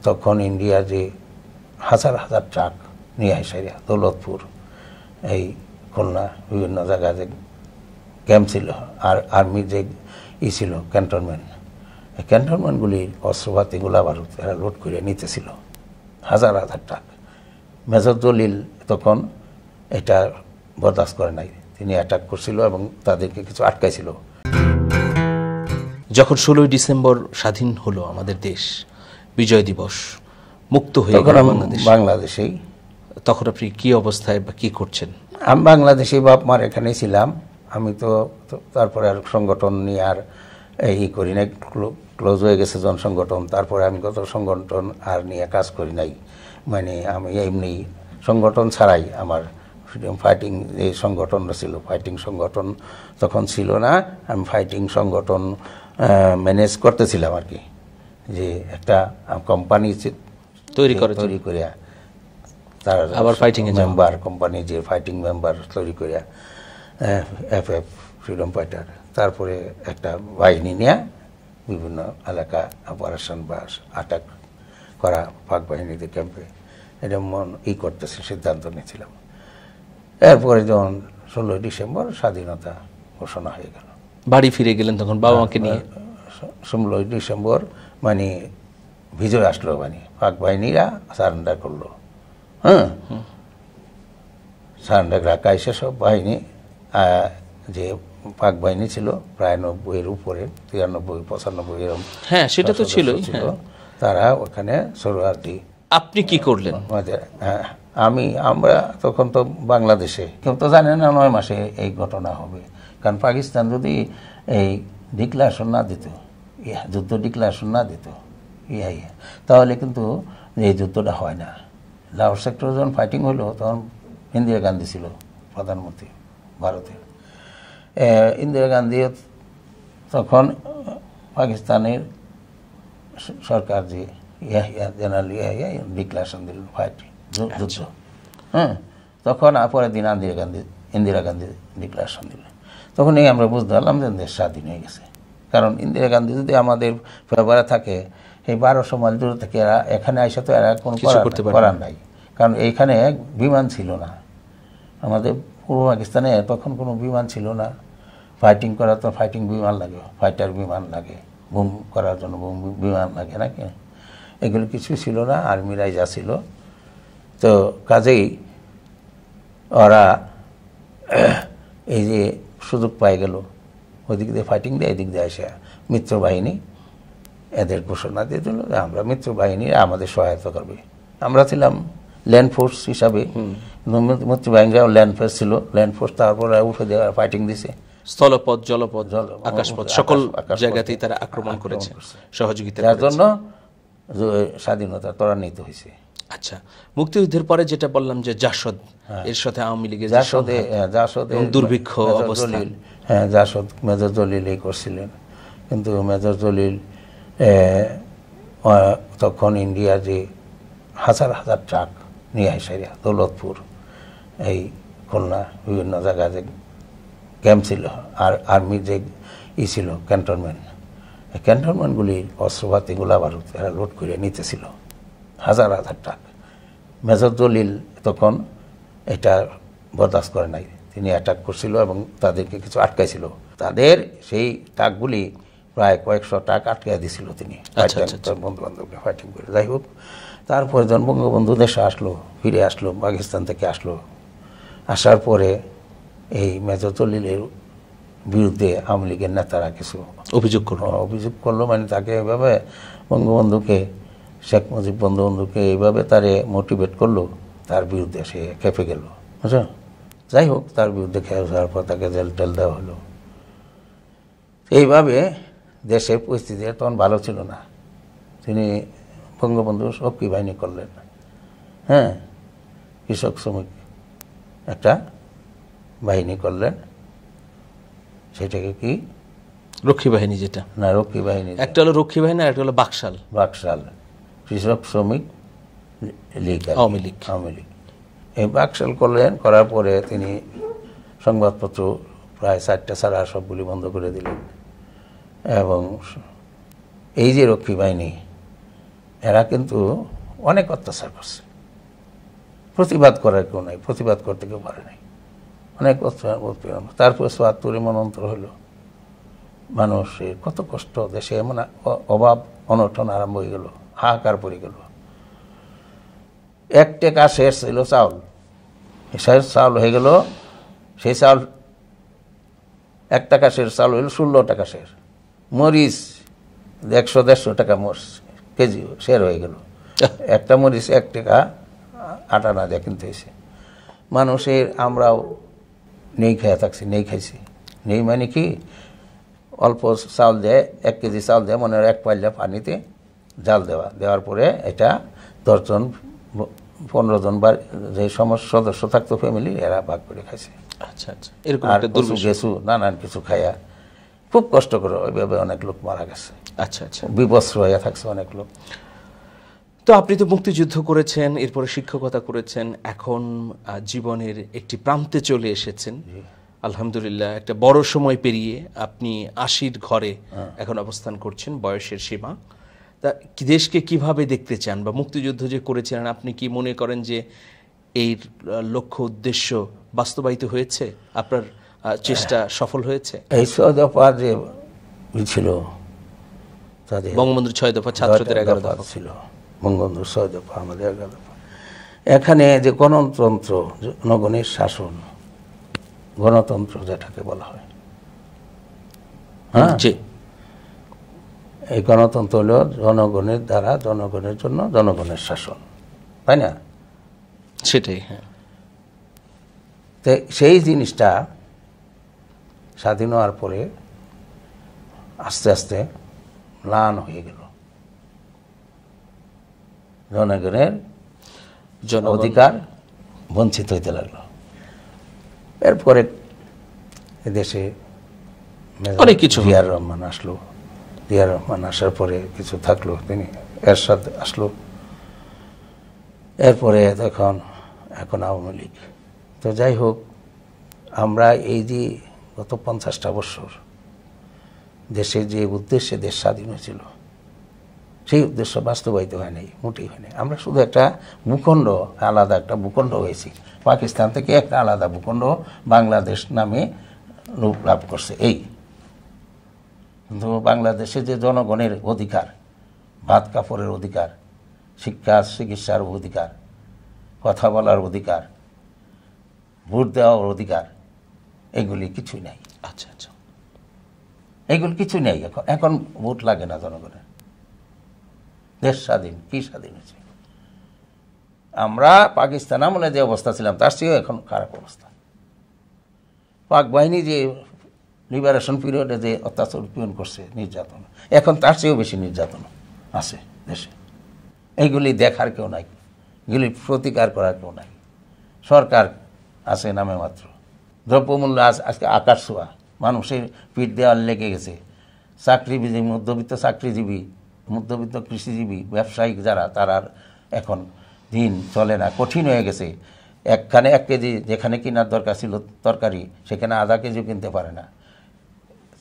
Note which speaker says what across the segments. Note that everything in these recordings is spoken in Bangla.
Speaker 1: তখন ইন্ডিয়া যে হাজার হাজার ট্রাক নিয়ে আসে দৌলতপুর, এই খুলনা বিভিন্ন জায়গায় যে ক্যাম্প ছিল, আর আর্মির যে ছিল ক্যান্টনমেন্ট, এই ক্যান্টনমেন্টগুলির অস্ত্রপাতি গোলা বারুদ এরা লোড করে নিতেছিল হাজার হাজার ট্রাক। মেজর জলিল তখন এটা বরদাস্ত করে নাই, তিনি অ্যাটাক করছিল এবং তাদেরকে কিছু আটকাইছিল।
Speaker 2: যখন 16ই ডিসেম্বর স্বাধীন হলো আমাদের দেশ, বিজয় দিবস, মুক্ত হয়ে গেল
Speaker 1: বাংলাদেশেই,
Speaker 2: তখন আপনি কি অবস্থায় বা কি করছেন?
Speaker 1: আমি বাংলাদেশে বাপ মার এখানেই ছিলাম। আমি তো তারপরে আর সংগঠন নিয়ে আর এই করি নাই, ক্লোজ হয়ে গেছে জনসংগঠন। তারপরে আমি কত সংগঠন আর নিয়ে কাজ করি নাই, মানে আমি এমনি সংগঠন ছাড়াই আমার ফ্রিডম ফাইটিং যে সংগঠনটা ছিল, ফাইটিং সংগঠন তখন ছিল না, আমি ফাইটিং সংগঠন ম্যানেজ করতেছিলাম আর কি, যে একটা কোম্পানি তৈরি করে তার
Speaker 2: আবার ফাইটিং
Speaker 1: মেম্বার, কোম্পানি যে ফাইটিং মেম্বার তৈরি করে এফ ফ্রিডম ফাইটার, তারপরে একটা বাহিনী নিয়ে বিভিন্ন এলাকা অপারেশন বা আটাক করা পাক বাহিনীদের ক্যাম্পে, এটা করতেছে সিদ্ধান্ত নিয়েছিলাম। এরপরে যখন 16ই ডিসেম্বর স্বাধীনতা ঘোষণা হয়ে গেল,
Speaker 2: বাড়ি ফিরে গেলেন তখন বাবা মাকে নিয়ে।
Speaker 1: 16ই ডিসেম্বর মানে বিজয় আসলো, মানে পাক বাহিনীরা সারেন্ডার করলো। সারেন্ডার রাখা সব বাহিনী, যে পাক বাহিনী ছিল প্রায় 90-এর উপরে, 93-95 এরকম,
Speaker 2: হ্যাঁ সেটা তো ছিলই,
Speaker 1: তারা ওখানে শরণার্থী।
Speaker 2: আপনি কি করলেন?
Speaker 1: আমরা তখন তো বাংলাদেশে, কেউ তো জানে না 9 মাসে এই ঘটনা হবে, কারণ পাকিস্তান যদি এই ডিক্লারেশন না দিত, যুদ্ধ ডিক্লারেশন না দিত তাহলে কিন্তু এই যুদ্ধটা হয় না। লাহোর সেক্টরে যখন ফাইটিং হলো তখন ইন্দিরা গান্ধী ছিল প্রধানমন্ত্রী ভারতের। ইন্দিরা গান্ধী তখন পাকিস্তানের সরকার যে জেনারেল ডিক্লারেশন দিল ফাইট যুদ্ধ, তখন পরের দিন ইন্দিরা গান্ধী ডিক্লারেশন দিল। তখনই আমরা বুঝতে পারলাম যে দেশ স্বাধীন হয়ে গেছে। কারণ ইন্দিরা গান্ধী যদি আমাদের ফেভারে থাকে, এই 1200 মাইল দূরে থেকে এরা এখানে আইসা তো এরা কোনো করার নাই, কারণ এইখানে বিমান ছিল না। আমাদের পূর্ব পাকিস্তানে তখন কোনো বিমান ছিল না, ফাইটিং করার তো ফাইটিং বিমান লাগে, ফাইটার বিমান লাগে, বুম করার জন্য বুম বিমান লাগে নাকি, এগুলো কিছু ছিল না, আর্মিরাই যা ছিল। তো কাজেই ওরা এই যে সুযোগ পাই গেল, ওইদিক দিয়ে ফাইটিং দিয়ে এদিক দিয়ে আসে মিত্র বাহিনী এদের ঘোষণা দিয়ে দিল যে আমরা মিত্র বাহিনী আমাদের সহায়তা করবে। আমরা ছিলাম ল্যান্ড ফোর্স হিসাবে, মিত্র বাহিনীরাও ল্যান্ড ফোর্স ছিল, ল্যান্ড ফোর্স তারপরে উঠে দেওয়া ফাইটিং দিছে,
Speaker 2: স্থলপথ, জলপথ, আকাশপথ, সকল জায়গাতেই তারা আক্রমণ করেছে সহযোগিতা,
Speaker 1: যার জন্য স্বাধীনতা ত্বরান্বিত হয়েছে।
Speaker 2: আচ্ছা, মুক্তিযুদ্ধের পরে যেটা বললাম যে জাসদ, এর সাথে আওয়ামী লীগের জাসদ দুর্ভিক্ষ অবস্থা,
Speaker 1: জাসদ মেজর জলিল এই করছিলেন, কিন্তু মেজর জলিল তখন ইন্ডিয়া যে হাজার হাজার ট্রাক নিয়ে আসে দৌলতপুর, এই খুলনা বিভিন্ন জায়গায় যে ক্যাম্প ছিল, আর আর্মির যে ছিল ক্যান্টনমেন্ট, এই ক্যান্টনমেন্টগুলির অস্ত্রপাতি গোলা বারুদ এরা লোড করে নিতেছিল হাজার হাজার ট্রাক। মেজর জলিল তখন এটা বরদাস্ত করে নাই, তিনি অ্যাটাক করছিল এবং তাদেরকে কিছু আটকাইছিল। তাদের সেই ট্রাকগুলি প্রায় কয়েকশো ট্রাক আটকে দিছিল তিনি, বন্ধু বান্ধবকে ফাইটিং করে। যাই হোক, তারপরে যখন বঙ্গবন্ধু দেশে আসলো, ফিরে আসলো, পাকিস্তান থেকে আসলো, আসার পরে এই মেজর জলিলের বিরুদ্ধে আওয়ামী লীগের নেতারা কিছু অভিযোগ করলো, মানে তাকে এভাবে বঙ্গবন্ধুকে, শেখ মুজিব বঙ্গবন্ধুকে এইভাবে তারে মোটিভেট করলো, তার বিরুদ্ধে সে খেপে গেল, বুঝছো। যাই হোক, তার বিরুদ্ধে খেয়ে যাওয়ার পর তাকে জেল টেল দেওয়া হলো। এইভাবে দেশের পরিস্থিতি তখন ভালো ছিল না। তিনি বঙ্গবন্ধু রক্ষী বাহিনী করলেন, কৃষক শ্রমিক একটা বাহিনী করলেন, সেটাকে কি
Speaker 2: রক্ষী বাহিনী, যেটা
Speaker 1: না রক্ষী বাহিনী,
Speaker 2: একটা হলো রক্ষী বাহিনী আর একটা হলো বাকশাল কৃষক শ্রমিক লীগ, আওয়ামী লীগ। এই বাকশাল করলেন, করার পরে তিনি সংবাদপত্র প্রায় 4টা ছাড়া সবগুলি বন্ধ করে দিলেন। এবং এই যে রক্ষী বাহিনী, এরা কিন্তু অনেক অত্যাচার করছে, প্রতিবাদ করার কেউ নাই, প্রতিবাদ করতে কেউ পারে নাই, অনেক অত্যাচার। তারপরে ৭৪ মনন্তর হলো, মানুষের কত কষ্ট, দেশে এমন অভাব অনটন আরম্ভ হয়ে গেল, হাহাকার পড়ে গেল। 1 টাকা শেষ ছিল চাউল, চাউল হয়ে গেল, সেই চাউল 1 টাকা শেষ চাউল হইল 16 টাকা শেষ। মরিচ 100-150 টাকা কেজি শের হয়ে গেল, একটা মরিচ 1 টাকা 8 আনা দিয়ে কিনতে হয়েছে। মানুষের আমরাও নেই খেয়ে থাকছি, নেই খাইছি। নেই মানে কি, অল্প চাউল দেয়, 1 কেজি চাউল দেয়, মনে হয় 1 পাল্লা পানিতে জাল দেওয়ার পরে এটা 10 জন 15 জন বা যে সমস্ত সদস্য থাকতো ফ্যামিলি, এরা ভাগ করে খাইছে।
Speaker 1: আচ্ছা আচ্ছা, এরকম
Speaker 2: আর কিছু নানান কিছু খাইয়া খুব কষ্ট করে ওইভাবে অনেক লোক মারা গেছে।
Speaker 1: আচ্ছা আচ্ছা,
Speaker 2: বিবস্ত্র হইয়া থাকছে অনেক লোক।
Speaker 1: তো আপনি তো মুক্তিযুদ্ধ করেছেন, এরপরে শিক্ষকতা করেছেন, এখন জীবনের একটি প্রান্তে চলে এসেছেন আলহামদুলিল্লাহ। একটা বড় সময় পেরিয়ে আপনি 80-র ঘরে এখন অবস্থান করছেন, বয়সের সীমা। তা দেশকে কিভাবে দেখতে চান, বা মুক্তিযুদ্ধ যে করেছেন আপনি কি মনে করেন যে এই লক্ষ্য উদ্দেশ্য বাস্তবায়িত হয়েছে, আপনার চেষ্টা সফল হয়েছে?
Speaker 2: এই 6 দফা যে ছিল, তাদের
Speaker 1: বঙ্গবন্ধুর 6 দফা, ছাত্রদের 11 দফা
Speaker 2: ছিল, বঙ্গবন্ধুর 6 দফা, আমাদের 11 দফা। এখানে যে গণতন্ত্র, জনগণের শাসন, গণতন্ত্র যেটাকে বলা হয়, হ্যাঁ, এই গণতন্ত্র হলো জনগণের দ্বারা, জনগণের জন্য, জনগণের শাসন, তাই না?
Speaker 1: সেটাই, হ্যাঁ।
Speaker 2: তো সেই জিনিসটা স্বাধীন হওয়ার পরে আস্তে আস্তে ম্লান হয়ে গেল। জনগণের অধিকার বঞ্চিত হইতে লাগলো। এরপরে এদেশে
Speaker 1: অনেক কিছু,
Speaker 2: জিয়াউর রহমান আসলো। জিয়াউর রহমান আসার পরে কিছু থাকলো, তিনি এরশাদ আসলো, এরপরে এখন আওয়ামী লীগ। তো যাই হোক, আমরা এই যে গত 50টা বছর দেশে যে উদ্দেশ্যে দেশ স্বাধীন হয়েছিল, সেই উদ্দেশ্য বাস্তবায়িত হয় নাই, মোটেই হয় নাই। আমরা শুধু একটা ভূখণ্ড, আলাদা একটা ভূখণ্ড হয়েছি, পাকিস্তান থেকে একটা আলাদা ভূখণ্ড বাংলাদেশ নামে রূপ লাভ করছে। এই কিন্তু বাংলাদেশে যে জনগণের অধিকার, ভাত কাপড়ের অধিকার, শিক্ষা চিকিৎসার অধিকার, কথা বলার অধিকার, ভোট দেওয়ার অধিকার, এগুলি কিছুই নাই।
Speaker 1: আচ্ছা আচ্ছা,
Speaker 2: এগুলি কিছু নেই। এখন ভোট লাগে না জনগণের, দেশ স্বাধীন। কি স্বাধীন হয়েছে? আমরা পাকিস্তান আমলে যে অবস্থা ছিলাম তার চেয়েও এখন খারাপ অবস্থা। পাক বাহিনী যে লিবারেশন পিরিয়ডে যে অত্যাচার উৎপীড়ন করছে, নির্যাতন, এখন তার চেয়েও বেশি নির্যাতন আছে দেশে। এইগুলি দেখার কেউ নাই, এগুলি প্রতিকার করার কেউ নাই। সরকার আছে নামে মাত্র। দ্রব্যমূল্য আজকে আকাশ ছোঁয়া, মানুষের পিঠ দেওয়ার লেগে গেছে। চাকরিজীবী, মধ্যবিত্ত চাকরিজীবী, মধ্যবিত্ত কৃষিজীবী, ব্যবসায়িক যারা, তারা এখন দিন চলে না, কঠিন হয়ে গেছে। 1 কেজি যেখানে কেনার দরকার ছিল তরকারি, সেখানে আধা কেজিও কিনতে পারে না।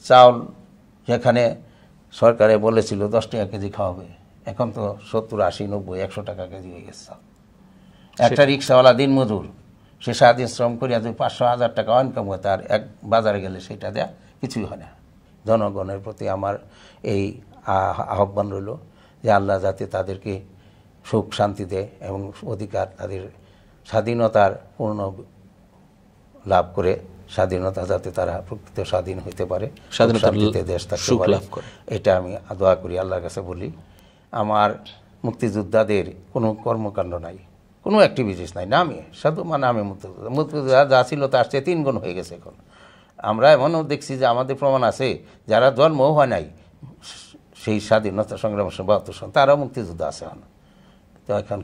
Speaker 2: চাউল যেখানে সরকারে বলেছিল 10 টাকা কেজি খাওয়াবে, এখন তো 70, 80, 90, 100 টাকা কেজি হয়ে গেছে। একটা রিক্সাওয়ালা দিন মজুর, সে সারাদিন শ্রম করিয়া যদি 500-1000 টাকা ইনকাম হয়, তার এক বাজারে গেলে সেটা দেয়া কিছুই হয় না। জনগণের প্রতি আমার এই আহ্বান রইল যে আল্লাহ যাতে তাদেরকে সুখ শান্তি দেয় এবং অধিকার, তাদের স্বাধীনতার পূর্ণ লাভ করে, স্বাধীনতা যাতে তারা প্রকৃত স্বাধীন হইতে পারে, শান্তিতে দেশ থাকতে পারে, এটা আমি দোয়া করি, আল্লাহর কাছে বলি। আমার মুক্তিযোদ্ধাদের কোনো কর্মকাণ্ড নাই, কোনো অ্যাক্টিভিটিস নাই, নামে শুধু নামে মুক্তিযোদ্ধা যা ছিল তার চেয়ে 3 গুণ হয়ে গেছে। এখন আমরা এমনও দেখছি যে আমাদের প্রমাণ আছে, যারা জন্মও হয় নাই সেই স্বাধীনতা সংগ্রামের 72 সন, তারাও মুক্তিযোদ্ধা আছে এখন। তো এখন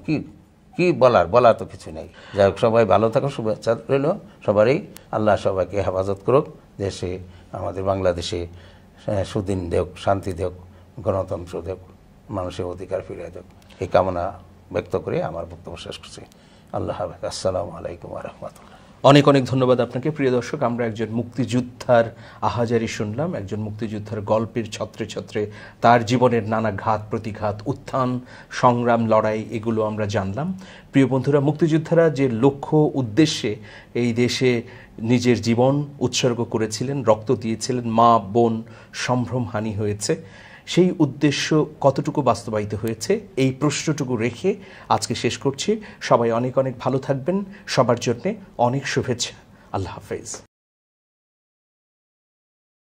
Speaker 2: কি বলার তো কিছু নেই। যাই হোক, সবাই ভালো থাকো, শুভেচ্ছা রইল সবারই। আল্লাহ সবাইকে হেফাজত করুক, দেশে আমাদের বাংলাদেশে সুদিন দেখ, শান্তি দেখ, গণতন্ত্র দেখ, মানুষের অধিকার ফিরে দেখ, এই কামনা ব্যক্ত করে আমার বক্তব্য শেষ করছি। আল্লাহ হাফেজ। আসসালামু আলাইকুম ওয়া রাহমাতুল্লাহ।
Speaker 3: অনেক অনেক ধন্যবাদ আপনাকে। প্রিয় দর্শক, আমরা একজন মুক্তিযোদ্ধার আহাজারি শুনলাম, একজন মুক্তিযোদ্ধার গল্পের ছত্রে ছত্রে তার জীবনের নানা ঘাত প্রতিঘাত, উত্থান সংগ্রাম, লড়াই, এগুলো আমরা জানলাম। প্রিয় বন্ধুরা, মুক্তিযোদ্ধারা যে লক্ষ্য উদ্দেশ্যে এই দেশে নিজের জীবন উৎসর্গ করেছিলেন, রক্ত দিয়েছিলেন, মা বোন সম্ভ্রমহানি হয়েছে, সেই উদ্দেশ্য কতটুকু বাস্তবায়িত হয়েছে, এই প্রশ্নটুকু রেখে আজকে শেষ করছি। সবাই অনেক অনেক ভালো থাকবেন, সবার জন্যে অনেক শুভেচ্ছা। আল্লাহ হাফেজ।